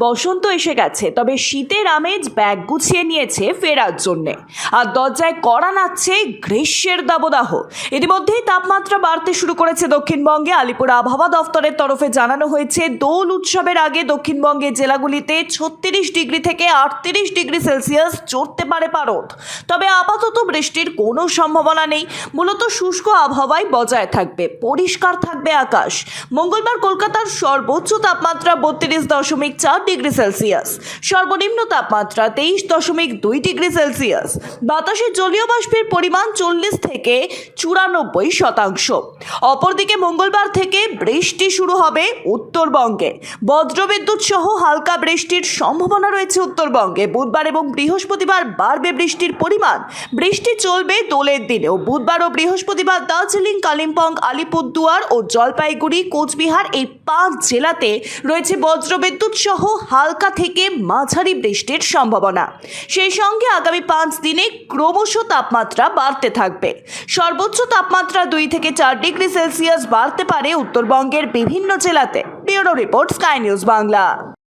বসন্ত এসে গেছে, তবে শীতের আমেজ ব্যাগ গুছিয়ে নিয়েছে ফেরার জন্যে। আর দরজায় কড়া নাড়ছে গ্রীষ্মের দাবদাহ। ইতিমধ্যেই তাপমাত্রা বাড়তে শুরু করেছে দক্ষিণবঙ্গে। আলিপুর আবহাওয়া দফতরের তরফে জানানো হয়েছে, দোল উৎসবের আগে দক্ষিণবঙ্গের জেলাগুলিতে 36 ডিগ্রি থেকে 38 ডিগ্রি সেলসিয়াস চড়তে পারে পারদ। তবে আপাতত বৃষ্টির কোনো সম্ভাবনা নেই। মূলত শুষ্ক আবহাওয়াই বজায় থাকবে, পরিষ্কার থাকবে আকাশ। মঙ্গলবার কলকাতার সর্বোচ্চ তাপমাত্রা 32.4 ডিগ্রি সেলসিয়াস, সর্বনিম্ন তাপমাত্রা 23.2 ডিগ্রি সেলসিয়াস। বাতাসে জলীয় বাষ্পের পরিমাণ 40 থেকে 94%। অপরদিকে মঙ্গলবার থেকে বৃষ্টি শুরু হবে উত্তরবঙ্গে। বজ্রবিদ্যুৎ সহ হালকা বৃষ্টির সম্ভাবনা রয়েছে উত্তরবঙ্গে। বুধবার এবং বৃহস্পতিবার বাড়বে বৃষ্টির পরিমাণ। বৃষ্টি চলবে দোলের দিনেও। বুধবার ও বৃহস্পতিবার দার্জিলিং, কালিম্পং, আলিপুরদুয়ার ও জলপাইগুড়ি, কোচবিহার এই 5 জেলাতে রয়েছে বজ্রবিদ্যুৎ সহ হালকা থেকে মাঝারি বৃষ্টির সম্ভাবনা। সেই সঙ্গে আগামী 5 দিনে ক্রমশ তাপমাত্রা বাড়তে থাকবে। সর্বোচ্চ তাপমাত্রা 2 থেকে 4 ডিগ্রি সেলসিয়াস বাড়তে পারে উত্তরবঙ্গের বিভিন্ন জেলাতে। Bureau report, sky news Bangla.